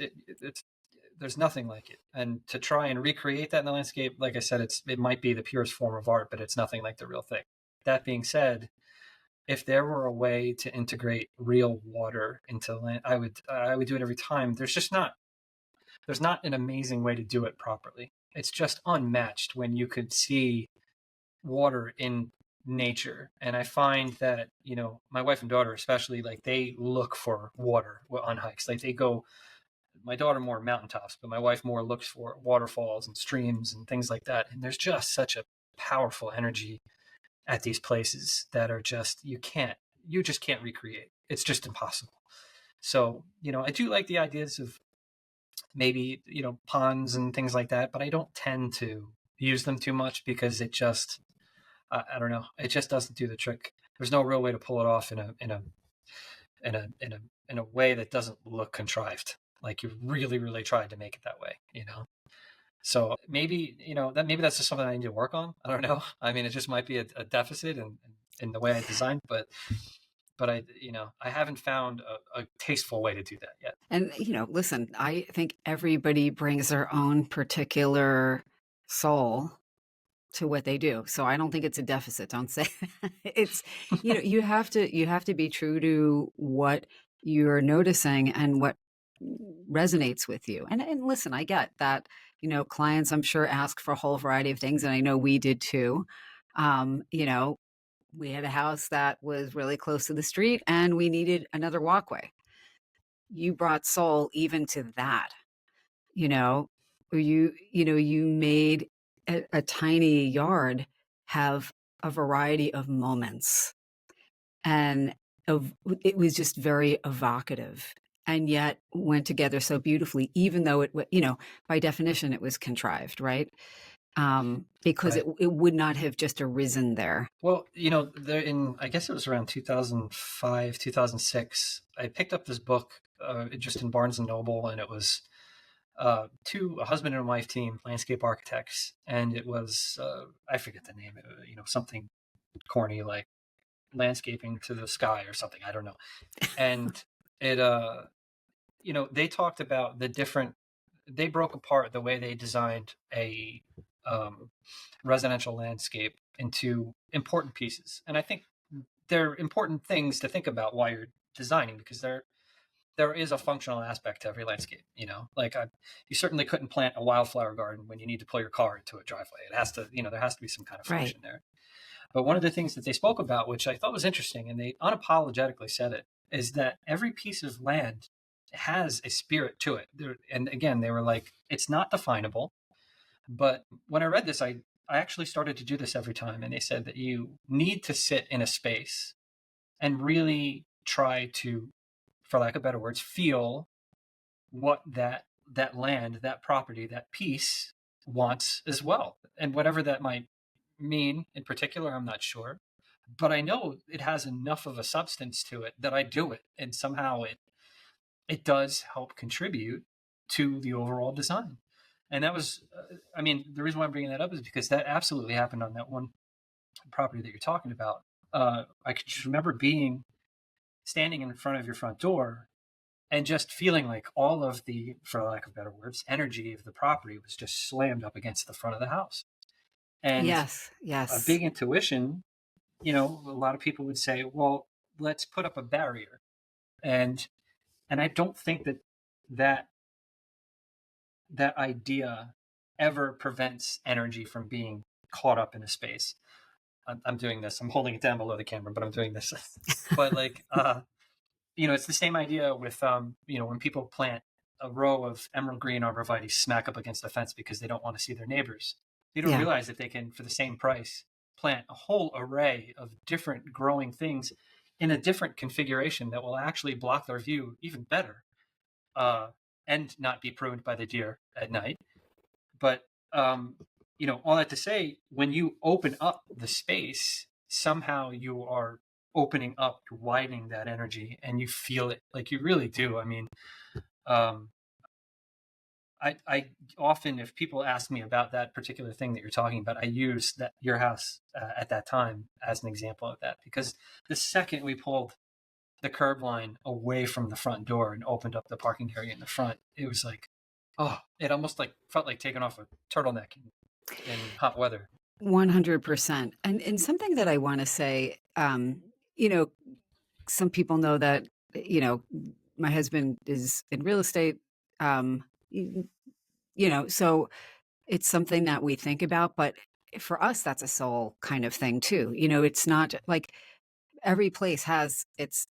there's nothing like it. And to try and recreate that in the landscape, like I said, it might be the purest form of art, but it's nothing like the real thing. That being said, if there were a way to integrate real water into land, I would do it every time. There's not an amazing way to do it properly. It's just unmatched when you could see water in nature. And I find that, my wife and daughter especially, like, they look for water on hikes. Like, they go, my daughter more mountaintops, but my wife more looks for waterfalls and streams and things like that. And there's just such a powerful energy at these places that are just, you just can't recreate. It's just impossible. So, I do like the ideas of maybe, ponds and things like that, but I don't tend to use them too much, because it just, I don't know, it just doesn't do the trick. There's no real way to pull it off in a way that doesn't look contrived. Like, you really, really tried to make it that way. So maybe, maybe that's just something I need to work on. I don't know. I mean, it just might be a deficit in the way I designed, but I haven't found a tasteful way to do that yet. And, listen, I think everybody brings their own particular soul to what they do. So I don't think it's a deficit. Don't say it's, you have to be true to what you're noticing and what resonates with you. And listen, I get that, clients, I'm sure, ask for a whole variety of things. And I know we did too. Um, you know, we had a house that was really close to the street and we needed another walkway. You brought soul even to that, you know, where you made a tiny yard have a variety of moments, and it was just very evocative, and yet went together so beautifully, even though by definition it was contrived, right? Because it, Right. it would not have just arisen there. Well, there in, I guess it was around 2005, 2006, I picked up this book just in Barnes and Noble, and it was a husband and wife team, landscape architects, and it was I forget the name, something corny like landscaping to the sky or something. I don't know. And it they talked about they broke apart the way they designed a um, residential landscape into important pieces. And I think they're important things to think about while you're designing, because they're there is a functional aspect to every landscape. Like you certainly couldn't plant a wildflower garden when you need to pull your car into a driveway. It has to, there has to be some kind of Right. function there. But one of the things that they spoke about, which I thought was interesting, and they unapologetically said it, is that every piece of land has a spirit to it. And again, they were like, it's not definable. But when I read this, I actually started to do this every time. And they said that you need to sit in a space and really try to, for lack of better words, feel what that land, that property, that piece wants as well. And whatever that might mean in particular, I'm not sure. But I know it has enough of a substance to it that I do it. And somehow it does help contribute to the overall design. And that was, I mean, the reason why I'm bringing that up is because that absolutely happened on that one property that you're talking about. I could just remember standing in front of your front door and just feeling like all of the, for lack of better words, energy of the property was just slammed up against the front of the house. And Yes. a Yes. big intuition, a lot of people would say, well, let's put up a barrier. And I don't think that that idea ever prevents energy from being caught up in a space. I'm doing this. I'm holding it down below the camera, but I'm doing this. But like, it's the same idea with, when people plant a row of emerald green arborvitae smack up against the fence because they don't want to see their neighbors. They don't Yeah. realize that they can, for the same price, plant a whole array of different growing things in a different configuration that will actually block their view even better, uh, and not be pruned by the deer at night. But all that to say, when you open up the space, somehow you are opening up, you're widening that energy, and you feel it, like you really do. I mean, um, I often, if people ask me about that particular thing that you're talking about, I use that your house at that time as an example of that, because the second we pulled the curb line away from the front door and opened up the parking area in the front, it was like, oh, it almost like felt like taking off a turtleneck in hot weather. 100%. And something that I want to say, you know, some people know that, you know, my husband is in real estate. Um, y- so it's something that we think about, but for us, that's a soul kind of thing too. It's not like every place has its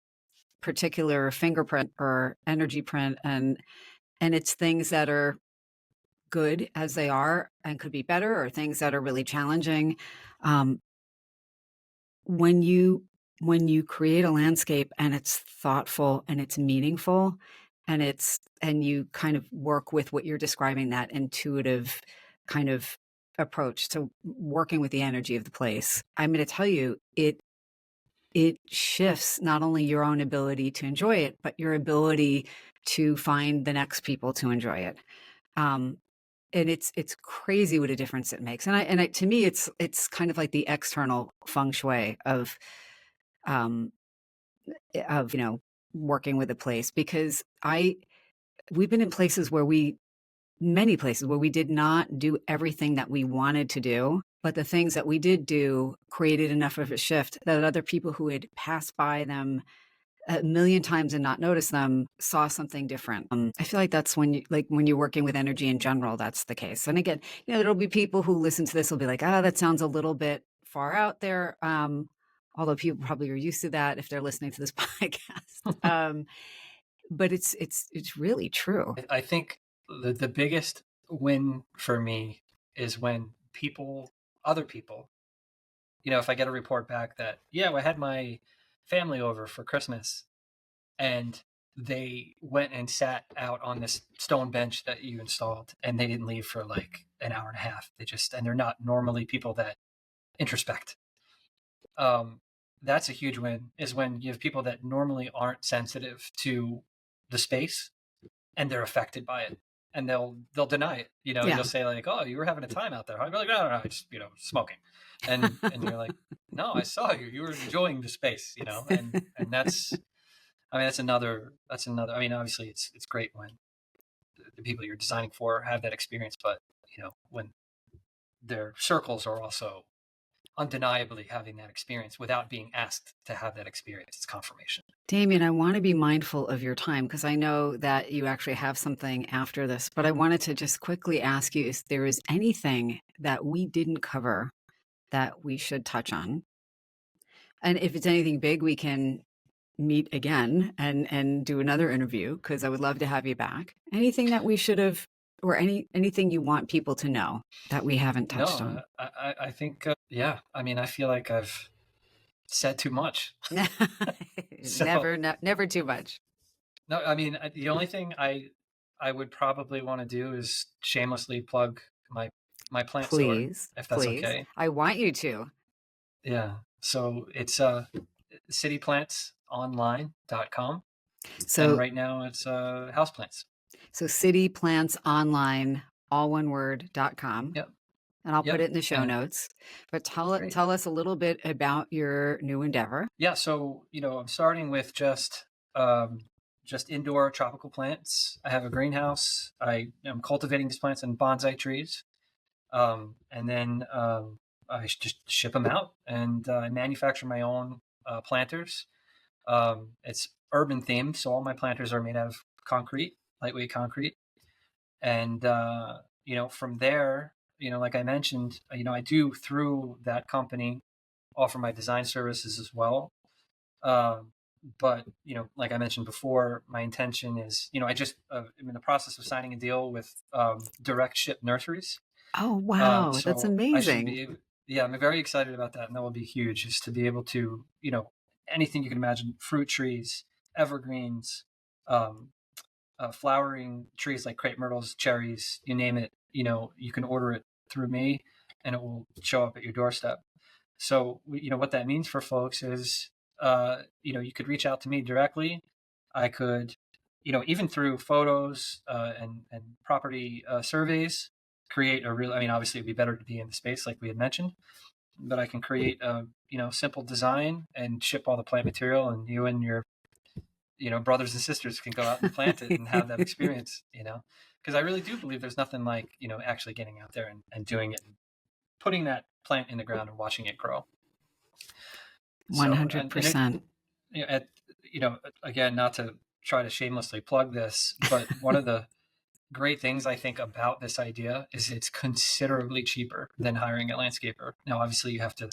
particular fingerprint or energy print, and it's things that are good as they are and could be better, or things that are really challenging. Um, when you create a landscape and it's thoughtful and it's meaningful, and you kind of work with what you're describing, that intuitive kind of approach to working with the energy of the place, I'm going to tell you, it shifts not only your own ability to enjoy it, but your ability to find the next people to enjoy it. Um, and it's crazy what a difference it makes. To me, it's kind of like the external feng shui um, of working with a place, because I we've been in places where many places where we did not do everything that we wanted to do, but the things that we did do created enough of a shift that other people who had passed by them a million times and not noticed them saw something different. I feel like that's when you're working with energy in general, that's the case. And again, there'll be people who listen to this will be like, that sounds a little bit far out there. Although people probably are used to that if they're listening to this podcast. But it's really true. I think the biggest win for me is when other people, if I get a report back that, yeah, I had my family over for Christmas and they went and sat out on this stone bench that you installed and they didn't leave for like an hour and a half. And they're not normally people that introspect. Um, that's a huge win, is when you have people that normally aren't sensitive to the space and they're affected by it, and they'll deny it. You'll Yeah. say like, "Oh, you were having a time out there." I'd be like, "No, no, no, I just smoking," and you're like, "No, I saw you. You were enjoying the space." And that's, I mean, that's another. I mean, obviously, it's great when the people you're designing for have that experience, but when their circles are also undeniably having that experience without being asked to have that experience. It's confirmation. Damien, I want to be mindful of your time because I know that you actually have something after this, but I wanted to just quickly ask you if there is anything that we didn't cover that we should touch on. And if it's anything big, we can meet again and do another interview because I would love to have you back. Anything that we should have, or anything you want people to know that we haven't touched No, on? I think, yeah, I mean, I feel like I've said too much. So, Never too much. no, I mean, the only thing I would probably want to do is shamelessly plug my plant store, Please, if that's please. okay. I want you to. Yeah. So it's cityplantsonline.com, and So right now it's houseplants. cityplantsonline, all one word.com. Yep. And I'll put Yep. it in the show And notes. But great. tell us a little bit about your new endeavor. Yeah, so I'm starting with just indoor tropical plants. I have a greenhouse. I am cultivating these plants in bonsai trees, and then I just ship them out, and I manufacture my own planters. It's urban themed, so all my planters are made out of concrete, lightweight concrete, and from there, like I mentioned, I do through that company offer my design services as well. um, but like I mentioned before, my intention is, I just I'm in the process of signing a deal with direct ship nurseries. Oh, wow. That's So I should amazing. be yeah, I'm very excited about that, and that will be huge, is to be able to, anything you can imagine: fruit trees, evergreens, um, flowering trees like crepe myrtles, cherries, you name it. You can order it through me, and it will show up at your doorstep. So, what that means for folks is, you could reach out to me directly. I could, even through photos and property surveys, create a real. I mean, obviously, it'd be better to be in the space, like we had mentioned, but I can create a simple design and ship all the plant material, and you and your brothers and sisters can go out and plant it and have that experience. Because I really do believe there's nothing like actually getting out there and doing it and putting that plant in the ground and watching it grow. So, and it, 100%. at, again, not to try to shamelessly plug this, but one of the great things I think about this idea is it's considerably cheaper than hiring a landscaper. Now, obviously, you have to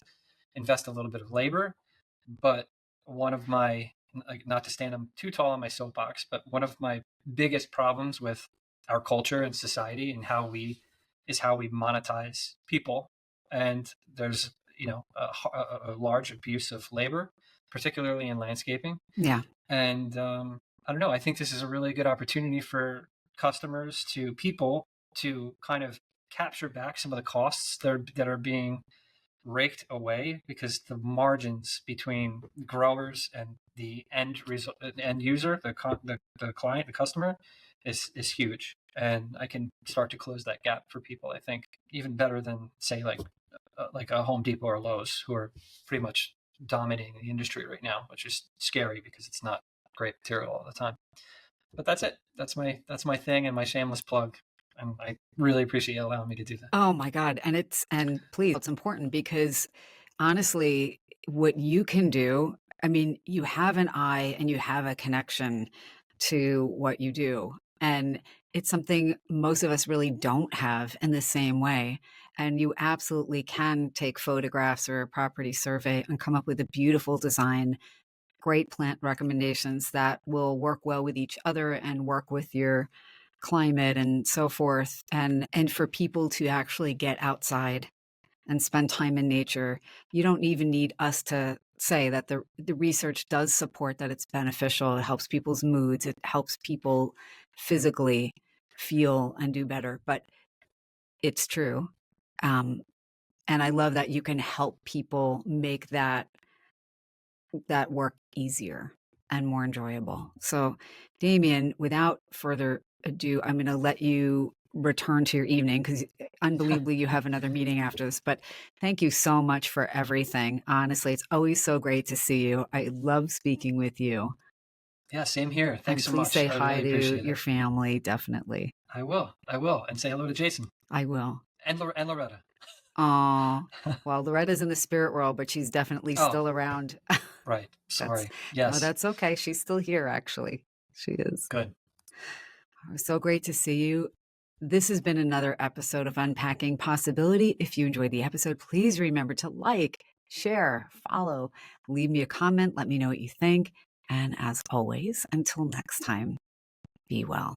invest a little bit of labor, but one of my, like, not to stand too tall on my soapbox, but one of my biggest problems with our culture and society and how we monetize people. And there's, a large abuse of labor, particularly in landscaping. Yeah. And I don't know, I think this is a really good opportunity for customers to people to kind of capture back some of the costs that are being raked away, because the margins between growers and the end user, the client, the customer, is huge, and I can start to close that gap for people. I think even better than, say, like a Home Depot or Lowe's, who are pretty much dominating the industry right now, which is scary because it's not great material all the time. But that's it. That's my thing and my shameless plug, and I really appreciate you allowing me to do that. Oh my God. And please, it's important because honestly, what you can do, I mean, you have an eye and you have a connection to what you do. And it's something most of us really don't have in the same way. And you absolutely can take photographs or a property survey and come up with a beautiful design, great plant recommendations that will work well with each other and work with your climate and so forth. And for people to actually get outside and spend time in nature, you don't even need us to say that the research does support that it's beneficial. It helps people's moods. It helps people physically feel and do better. But it's true. Um, and I love that you can help people make that work easier and more enjoyable. So, Damien, without further ado, I'm going to let you return to your evening because unbelievably you have another meeting after this. But thank you so much for everything. Honestly, it's always so great to see you. I love speaking with you. Yeah, same here. And Thanks so please say much. I hi really to appreciate your it. family. Definitely. I will. And say hello to Jason I will. and Loretta. Aw. Well, Loretta's in the spirit world, but she's definitely Oh, still around. right. That's Sorry. no, Yes. that's okay. She's still here, actually. She is. Good. It was so great to see you. This has been another episode of Unpacking Possibility. If you enjoyed the episode, please remember to like, share, follow, leave me a comment, let me know what you think. And as always, until next time, be well.